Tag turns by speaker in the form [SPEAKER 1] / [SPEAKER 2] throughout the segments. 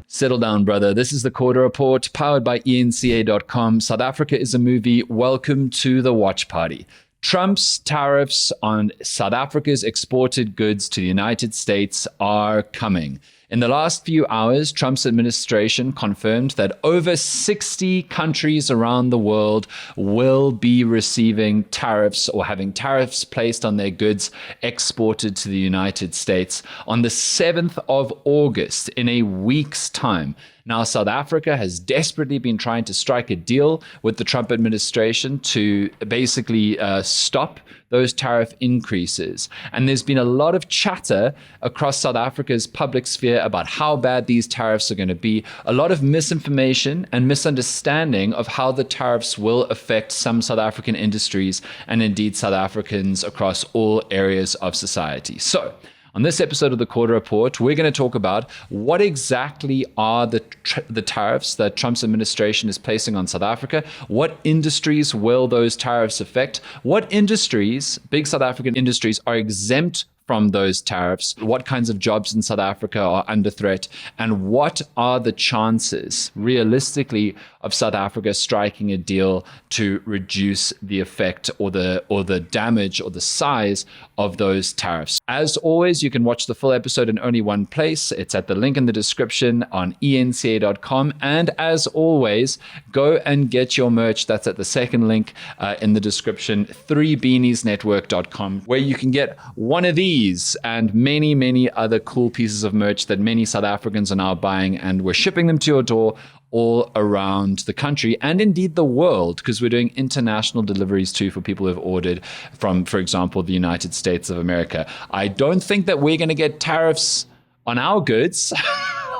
[SPEAKER 1] Settle down, brother. This is the Quarter Report, powered by enca.com. South Africa is a movie. Welcome to the watch party. Trump's tariffs on South Africa's exported goods to the United States are coming. In the last few hours, Trump's administration confirmed that over 60 countries around the world will be receiving tariffs or having tariffs placed on their goods exported to the United States on the 7th of August, in a week's time. Now, South Africa has desperately been trying to strike a deal with the Trump administration to basically stop those tariff increases. And there's been a lot of chatter across South Africa's public sphere about how bad these tariffs are going to be, a lot of misinformation and misunderstanding of how the tariffs will affect some South African industries and indeed South Africans across all areas of society. So, on this episode of the Quarter Report, we're going to talk about what exactly are the tariffs that Trump's administration is placing on South Africa. What industries will those tariffs affect? What industries, big South African industries, are exempt from those tariffs? What kinds of jobs in South Africa are under threat? And what are the chances, realistically, of South Africa striking a deal to reduce the effect or the damage or the size of those tariffs? As always, you can watch the full episode in only one place. It's at the link in the description on enca.com. And as always, go and get your merch. That's at the second link in the description, 3beaniesnetwork.com, where you can get one of these and many, many other cool pieces of merch that many South Africans are now buying, and we're shipping them to your door all around the country and indeed the world, because we're doing international deliveries too for people who have ordered from, for example, the United States of America. I don't think that we're going to get tariffs on our goods,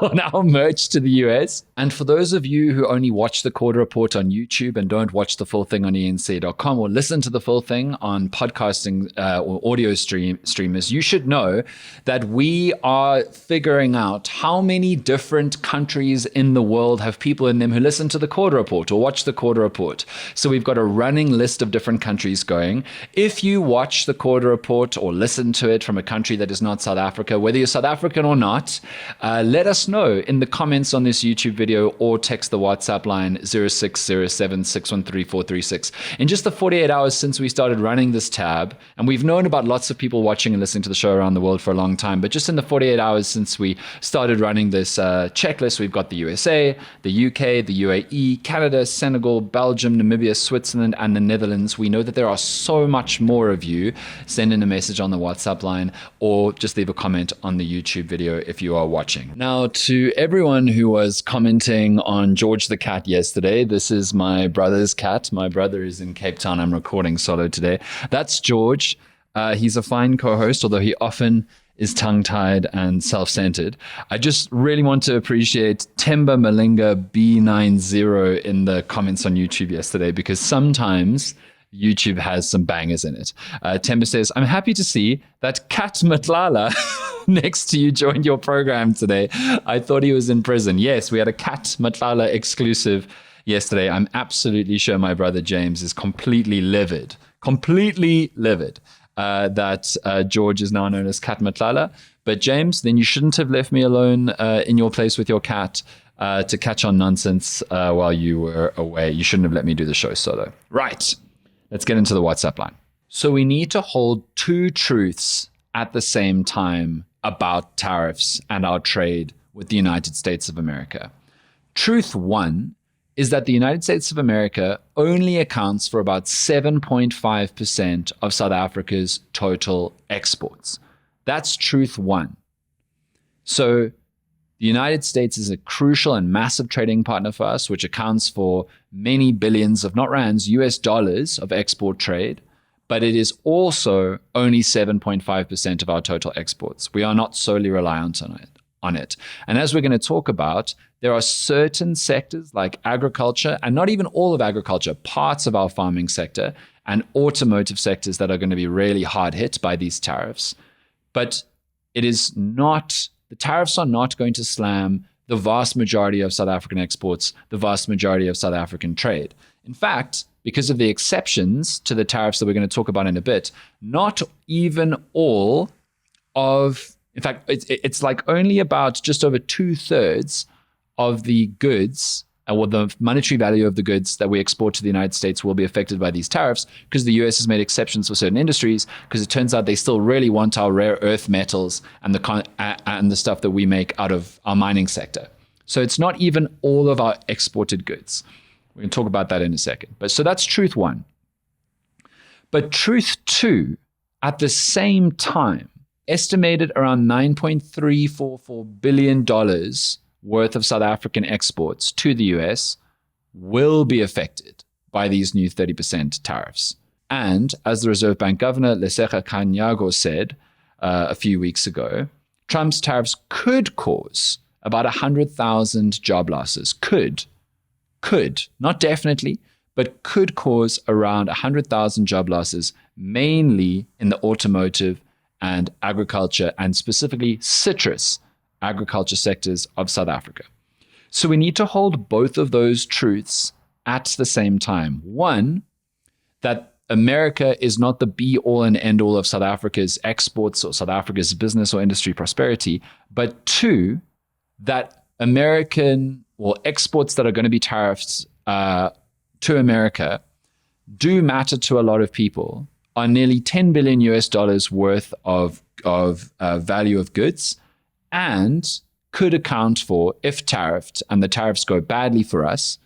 [SPEAKER 1] on our merch to the US. And for those of you who only watch the Quarter Report on YouTube and don't watch the full thing on enca.com or listen to the full thing on podcasting or audio streamers, you should know that we are figuring out how many different countries in the world have people in them who listen to the Quarter Report or watch the Quarter Report. So we've got a running list of different countries going. If you watch the Quarter Report or listen to it from a country that is not South Africa, whether you're South African or not, let us know in the comments on this YouTube video or text the WhatsApp line 0607613436. In just the 48 hours since we started running this tab, and we've known about lots of people watching and listening to the show around the world for a long time, but just in the 48 hours since we started running this checklist, we've got the USA, the UK, the UAE, Canada, Senegal, Belgium, Namibia, Switzerland, and the Netherlands. We know that there are so much more of you. Send in a message on the WhatsApp line or just leave a comment on the YouTube video if you are watching. Now, to everyone who was commenting on George the cat yesterday, this is my brother's cat. My brother is in Cape Town. I'm recording solo today. That's George. He's a fine co-host, although he often is tongue-tied and self-centered. I just really want to appreciate Temba Malinga B90 in the comments on YouTube yesterday, because sometimes YouTube has some bangers in it. Temba says, I'm happy to see that Cat Matlatla next to you joined your program today. I thought he was in prison. Yes, we had a Cat Matlatla exclusive yesterday. I'm absolutely sure my brother James is completely livid that George is now known as Cat Matlatla. But James, then you shouldn't have left me alone in your place with your cat to catch on nonsense while you were away. You shouldn't have let me do the show solo. Right. Let's get into the WhatsApp line. So we need to hold two truths at the same time about tariffs and our trade with the United States of America. Truth one is that the United States of America only accounts for about 7.5% of South Africa's total exports. That's truth one. So the United States is a crucial and massive trading partner for us, which accounts for many billions of, not rands, US dollars of export trade, but it is also only 7.5% of our total exports. We are not solely reliant on it. And as we're going to talk about, there are certain sectors like agriculture, and not even all of agriculture, parts of our farming sector and automotive sectors that are going to be really hard hit by these tariffs. But the tariffs are not going to slam the vast majority of South African exports, the vast majority of South African trade. In fact, because of the exceptions to the tariffs that we're going to talk about in a bit, not even all of, in fact, it's like only about just over 2/3 of the goods, or the monetary value of the goods that we export to the United States will be affected by these tariffs, because the US has made exceptions for certain industries, because it turns out they still really want our rare earth metals and the stuff that we make out of our mining sector. So it's not even all of our exported goods. We can talk about that in a second. But so that's truth one. But truth two, at the same time, estimated around $9.344 billion worth of South African exports to the US will be affected by these new 30% tariffs. And as the Reserve Bank Governor Lesetja Kganyago said a few weeks ago, Trump's tariffs could cause about 100,000 job losses. Could, not definitely, but could cause around 100,000 job losses, mainly in the automotive and agriculture, and specifically citrus agriculture sectors of South Africa. So we need to hold both of those truths at the same time. One, that America is not the be-all and end-all of South Africa's exports or South Africa's business or industry prosperity, but two, that American exports that are going to be tariffed to America do matter to a lot of people, are nearly $10 billion worth of value of goods, and could account for, if tariffed and the tariffs go badly for us,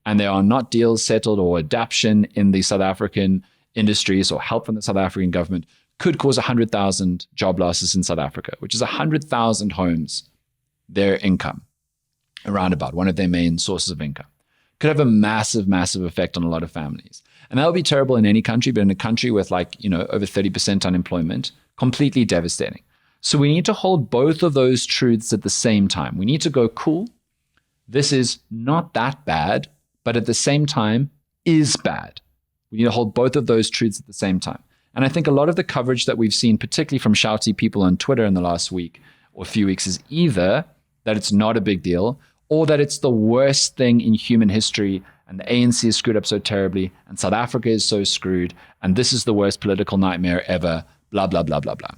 [SPEAKER 1] and there are not deals settled or adaptation in the South African industries or help from the South African government, could cause 100,000 job losses in South Africa, which is 100,000 homes, their income, around about one of their main sources of income. Could have a massive, massive effect on a lot of families. And that would be terrible in any country, but in a country with over 30% unemployment, completely devastating. So we need to hold both of those truths at the same time. We need to go, cool, this is not that bad, but at the same time is bad. We need to hold both of those truths at the same time. And I think a lot of the coverage that we've seen, particularly from shouty people on Twitter in the last week or few weeks, is either that it's not a big deal, or that it's the worst thing in human history, and the ANC is screwed up so terribly, and South Africa is so screwed, and this is the worst political nightmare ever, blah, blah, blah, blah, blah.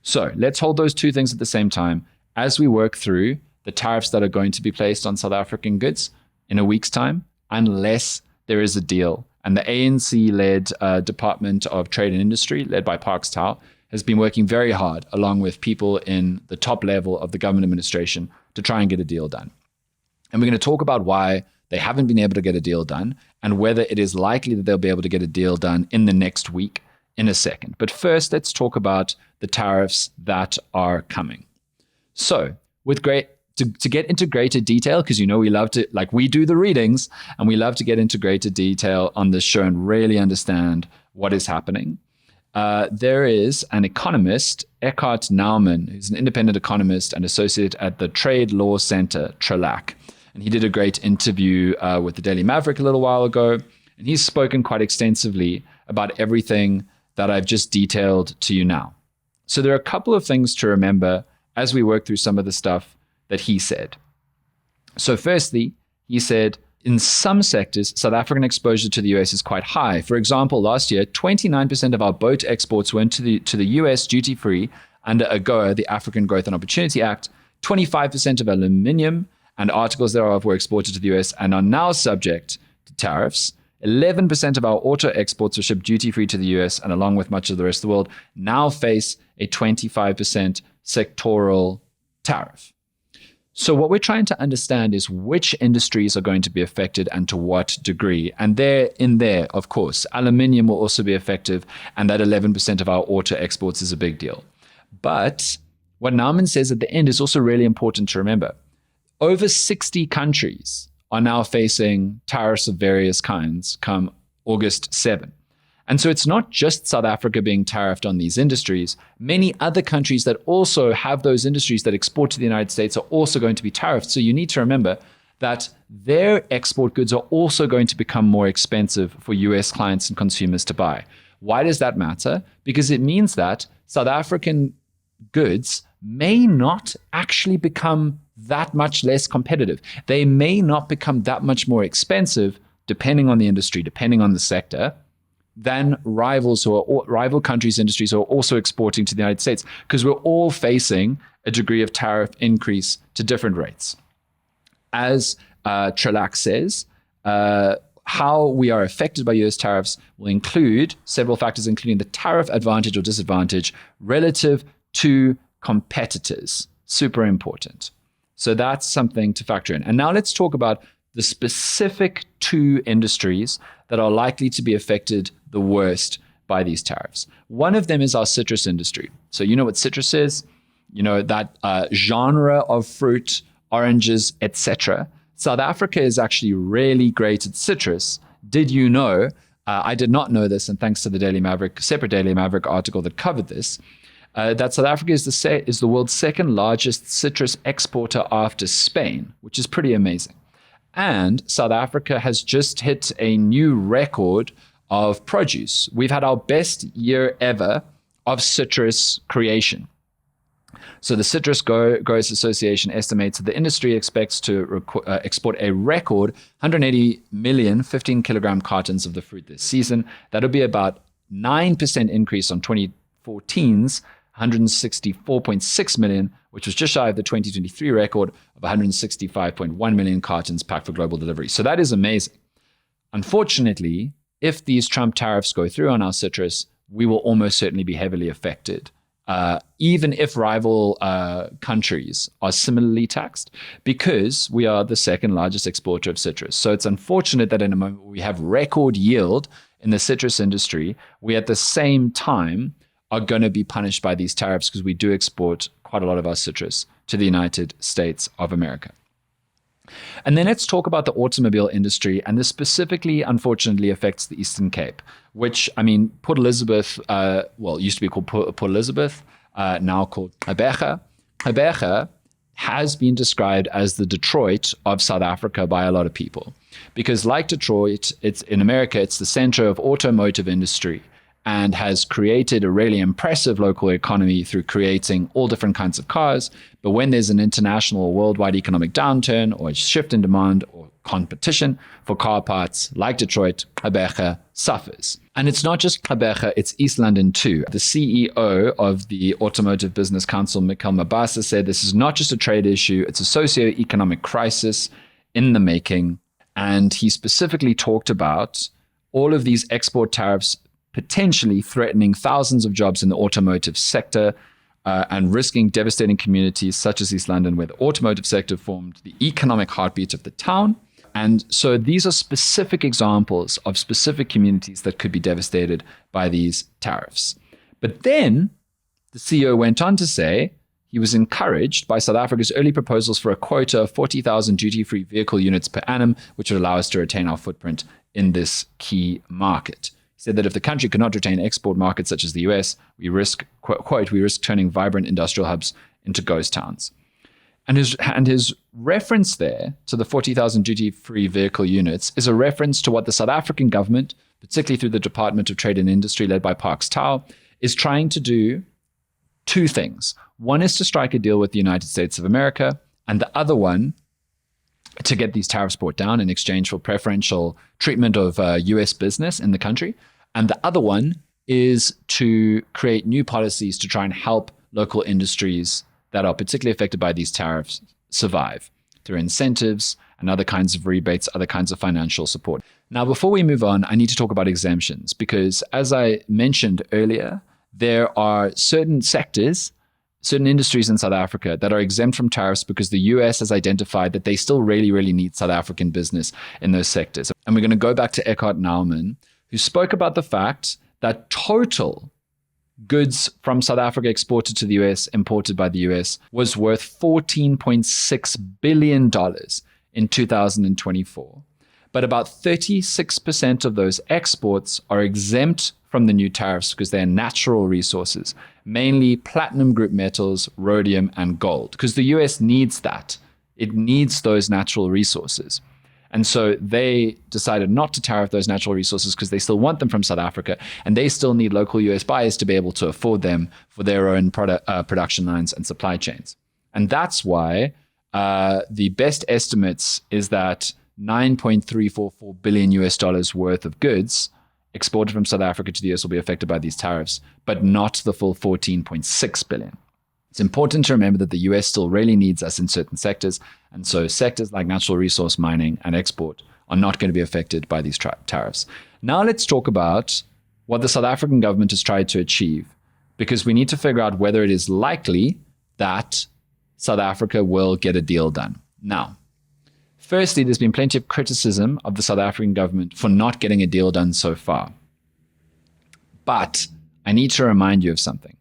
[SPEAKER 1] So let's hold those two things at the same time as we work through the tariffs that are going to be placed on South African goods in a week's time, unless there is a deal. And the ANC-led Department of Trade and Industry, led by Parks Tau, has been working very hard, along with people in the top level of the government administration, to try and get a deal done. And we're going to talk about why they haven't been able to get a deal done, and whether it is likely that they'll be able to get a deal done in the next week in a second. But first, let's talk about the tariffs that are coming. So to get into greater detail, because we love to, we do the readings, and we love to get into greater detail on this show and really understand what is happening. There is an economist, Eckhart Naumann, who's an independent economist and associate at the Trade Law Center, TRELAC. And he did a great interview with the Daily Maverick a little while ago. And he's spoken quite extensively about everything that I've just detailed to you now. So there are a couple of things to remember as we work through some of the stuff that he said. So firstly, he said, in some sectors, South African exposure to the US is quite high. For example, last year, 29% of our boat exports went to the US duty-free under AGOA, the African Growth and Opportunity Act. 25% of aluminium and articles thereof were exported to the US and are now subject to tariffs. 11% of our auto exports were shipped duty-free to the US, and along with much of the rest of the world, now face a 25% sectoral tariff. So what we're trying to understand is which industries are going to be affected and to what degree. And there, of course, aluminium will also be affected, and that 11% of our auto exports is a big deal. But what Naumann says at the end is also really important to remember. Over 60 countries are now facing tariffs of various kinds come August 7. And so it's not just South Africa being tariffed on these industries. Many other countries that also have those industries that export to the United States are also going to be tariffed. So you need to remember that their export goods are also going to become more expensive for US clients and consumers to buy. Why does that matter? Because it means that South African goods may not actually become that much less competitive. They may not become that much more expensive, depending on the industry, depending on the sector, than rival countries' industries who are also exporting to the United States, because we're all facing a degree of tariff increase to different rates. As Trelac says, how we are affected by US tariffs will include several factors, including the tariff advantage or disadvantage relative to competitors. Super important. So that's something to factor in. And now let's talk about the specific two industries that are likely to be affected the worst by these tariffs. One of them is our citrus industry. So you know what citrus is? You know, that genre of fruit, oranges, etc. South Africa is actually really great at citrus. Did you know? I did not know this, and thanks to the Daily Maverick, separate Daily Maverick article that covered this, that South Africa is the world's second largest citrus exporter after Spain, which is pretty amazing. And South Africa has just hit a new record of produce. We've had our best year ever of citrus creation. So the Citrus Growers Association estimates that the industry expects to export a record 180 million 15-kilogram cartons of the fruit this season. That'll be about 9% increase on 2014's 164.6 million, which was just shy of the 2023 record of 165.1 million cartons packed for global delivery. So that is amazing. Unfortunately, if these Trump tariffs go through on our citrus, we will almost certainly be heavily affected, even if rival countries are similarly taxed, because we are the second largest exporter of citrus. So it's unfortunate that in a moment we have record yield in the citrus industry, we at the same time are going to be punished by these tariffs because we do export quite a lot of our citrus to the United States of America. And then let's talk about the automobile industry, and this specifically, unfortunately, affects the Eastern Cape, which, I mean, Port Elizabeth, used to be called Port Elizabeth, now called Gqeberha. Gqeberha has been described as the Detroit of South Africa by a lot of people, because like Detroit, it's in America, it's the center of automotive industry, and has created a really impressive local economy through creating all different kinds of cars. But when there's an international or worldwide economic downturn or a shift in demand or competition for car parts, like Detroit, Gqeberha suffers. And it's not just Gqeberha, it's East London too. The CEO of the Automotive Business Council, Mikhail Mabasa, said this is not just a trade issue, it's a socio-economic crisis in the making. And he specifically talked about all of these export tariffs potentially threatening thousands of jobs in the automotive sector and risking devastating communities such as East London, where the automotive sector formed the economic heartbeat of the town. And so these are specific examples of specific communities that could be devastated by these tariffs. But then the CEO went on to say he was encouraged by South Africa's early proposals for a quota of 40,000 duty-free vehicle units per annum, which would allow us to retain our footprint in this key market. He said that if the country could not retain export markets such as the US, we risk, quote, we risk turning vibrant industrial hubs into ghost towns. And his reference there to the 40,000 duty-free vehicle units is a reference to what the South African government, particularly through the Department of Trade and Industry led by Parks Tau, is trying to do two things. One is to strike a deal with the United States of America, and the other one to get these tariffs brought down in exchange for preferential treatment of US business in the country. And the other one is to create new policies to try and help local industries that are particularly affected by these tariffs survive through incentives and other kinds of rebates, other kinds of financial support. Now, before we move on, I need to talk about exemptions because, as I mentioned earlier, there are certain sectors, certain industries in South Africa that are exempt from tariffs because the US has identified that they still really, really need South African business in those sectors. And we're going to go back to Eckhart Naumann, who spoke about the fact that total goods from South Africa exported to the US, imported by the US, was worth $14.6 billion in 2024. But about 36% of those exports are exempt from the new tariffs because they're natural resources, mainly platinum group metals, rhodium, and gold, because the US needs that. It needs those natural resources. And so they decided not to tariff those natural resources because they still want them from South Africa, and they still need local US buyers to be able to afford them for their own production lines and supply chains. And that's why the best estimates is that $9.344 billion US worth of goods exported from South Africa to the US will be affected by these tariffs, but not the full $14.6 billion. It's important to remember that the US still really needs us in certain sectors. And so sectors like natural resource mining and export are not going to be affected by these tariffs. Now let's talk about what the South African government has tried to achieve, because we need to figure out whether it is likely that South Africa will get a deal done. Now, firstly, there's been plenty of criticism of the South African government for not getting a deal done so far. But I need to remind you of something.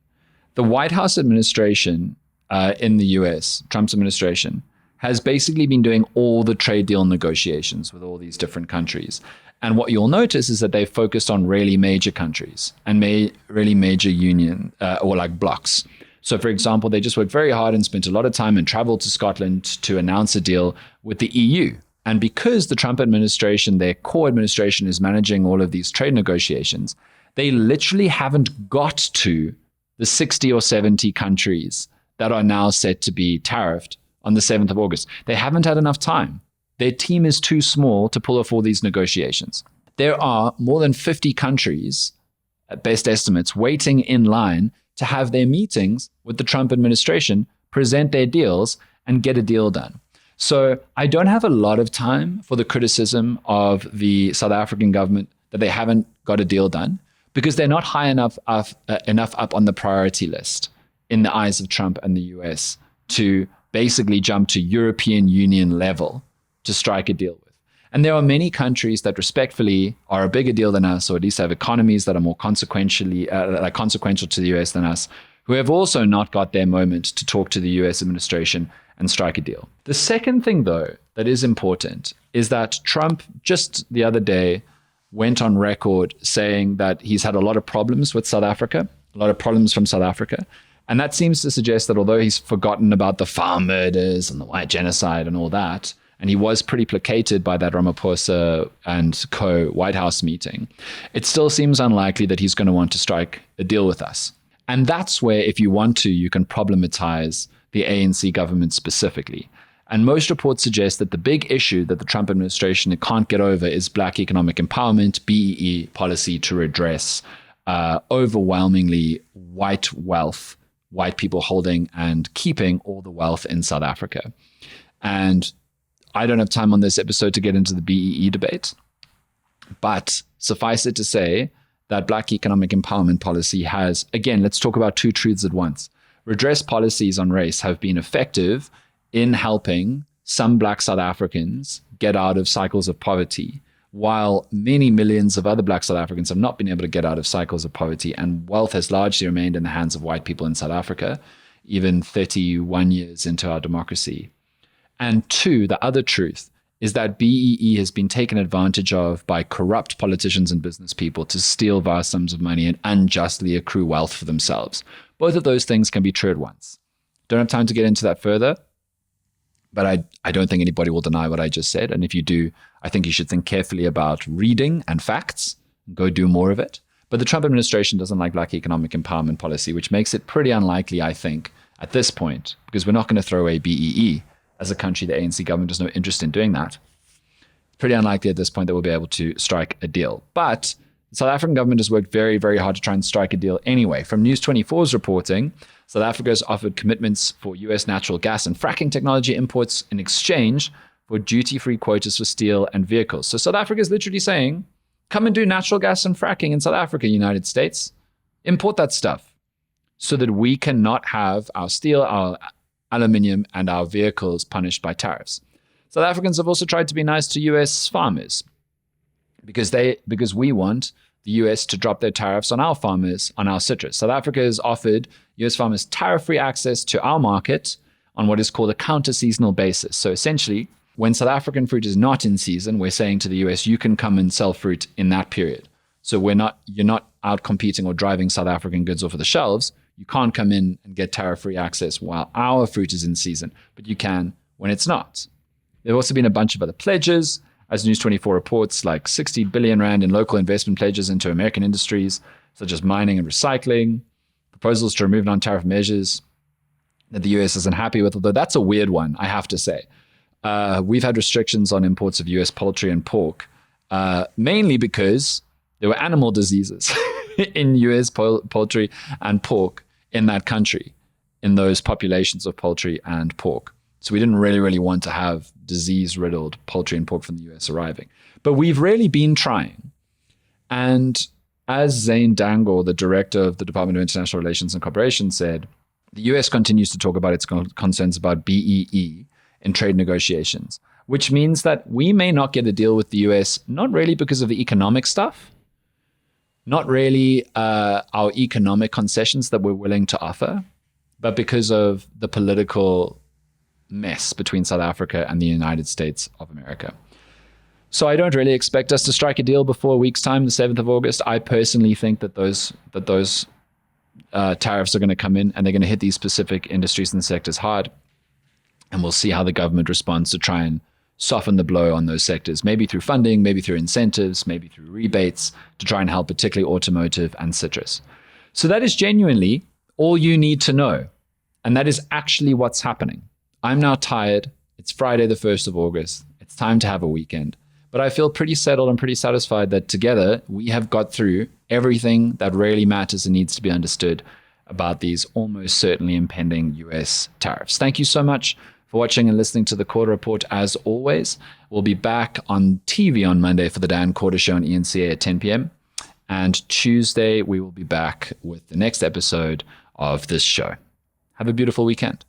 [SPEAKER 1] The White House administration in the US, Trump's administration, has basically been doing all the trade deal negotiations with all these different countries. And what you'll notice is that they've focused on really major countries and really major union or like blocks. So, for example, they just worked very hard and spent a lot of time and traveled to Scotland to announce a deal with the EU. And because the Trump administration, their core administration, is managing all of these trade negotiations, they literally haven't got to the 60 or 70 countries that are now set to be tariffed on the 7th of August. They haven't had enough time. Their team is too small to pull off all these negotiations. There are more than 50 countries, at best estimates, waiting in line to have their meetings with the Trump administration, present their deals, and get a deal done. So I don't have a lot of time for the criticism of the South African government that they haven't got a deal done, because they're not high enough up on the priority list in the eyes of Trump and the US to basically jump to European Union level to strike a deal with. And there are many countries that respectfully are a bigger deal than us, or at least have economies that are more consequential to the US than us, who have also not got their moment to talk to the US administration and strike a deal. The second thing, though, that is important is that Trump just the other day went on record saying that he's had a lot of problems with South Africa, a lot of problems from South Africa. And that seems to suggest that although he's forgotten about the farm murders and the white genocide and all that, and he was pretty placated by that Ramaphosa and co White House meeting, it still seems unlikely that he's going to want to strike a deal with us. And that's where, if you want to, you can problematize the ANC government specifically. And most reports suggest that the big issue that the Trump administration can't get over is Black economic empowerment, BEE policy to redress overwhelmingly white wealth, white people holding and keeping all the wealth in South Africa. And I don't have time on this episode to get into the BEE debate, but suffice it to say that Black economic empowerment policy has, again, let's talk about two truths at once. Redress policies on race have been effective in helping some Black South Africans get out of cycles of poverty, while many millions of other Black South Africans have not been able to get out of cycles of poverty, and wealth has largely remained in the hands of white people in South Africa, even 31 years into our democracy. And two, the other truth is that BEE has been taken advantage of by corrupt politicians and business people to steal vast sums of money and unjustly accrue wealth for themselves. Both of those things can be true at once. Don't have time to get into that further, but I don't think anybody will deny what I just said. And if you do, I think you should think carefully about reading and facts and go do more of it. But the Trump administration doesn't like Black economic empowerment policy, which makes it pretty unlikely, I think, at this point, because we're not going to throw away BEE. As a country, the ANC government has no interest in doing that. It's pretty unlikely at this point that we'll be able to strike a deal. But the South African government has worked very, very hard to try and strike a deal anyway. From News 24's reporting, South Africa has offered commitments for US natural gas and fracking technology imports in exchange for duty-free quotas for steel and vehicles. So South Africa is literally saying, come and do natural gas and fracking in South Africa, United States. Import that stuff so that we cannot have our steel, our aluminium, and our vehicles punished by tariffs. South Africans have also tried to be nice to US farmers because we want the US to drop their tariffs on our farmers, on our citrus. South Africa has offered US farmers tariff-free access to our market on what is called a counter-seasonal basis. So essentially, when South African fruit is not in season, we're saying to the US, you can come and sell fruit in that period. So you're not out competing or driving South African goods off of the shelves. You can't come in and get tariff-free access while our fruit is in season, but you can when it's not. There have also been a bunch of other pledges, as News 24 reports, like 60 billion rand in local investment pledges into American industries, such as mining and recycling, proposals to remove non-tariff measures that the US isn't happy with, although that's a weird one, I have to say. We've had restrictions on imports of US poultry and pork, mainly because there were animal diseases in US poultry and pork in that country. in those populations of poultry and pork. So we didn't really want to have disease-riddled poultry and pork from the US arriving. But we've really been trying. And as Zane Dangor, the director of the Department of International Relations and Cooperation, said, the US continues to talk about its concerns about BEE in trade negotiations, which means that we may not get a deal with the US, not really because of the economic stuff, not really our economic concessions that we're willing to offer, but because of the political mess between South Africa and the United States of America. So I don't really expect us to strike a deal before a week's time, the 7th of August. I personally think that those tariffs are going to come in and they're going to hit these specific industries and sectors hard. And we'll see how the government responds to try and soften the blow on those sectors, maybe through funding, maybe through incentives, maybe through rebates to try and help particularly automotive and citrus. So that is genuinely all you need to know. And that is actually what's happening. I'm now tired. It's Friday, the 1st of August. It's time to have a weekend. But I feel pretty settled and pretty satisfied that together we have got through everything that really matters and needs to be understood about these almost certainly impending US tariffs. Thank you so much for watching and listening to the Quarter Report. As always, we'll be back on TV on Monday for the Dan Quarter Show on ENCA at 10 p.m. And Tuesday, we will be back with the next episode of this show. Have a beautiful weekend.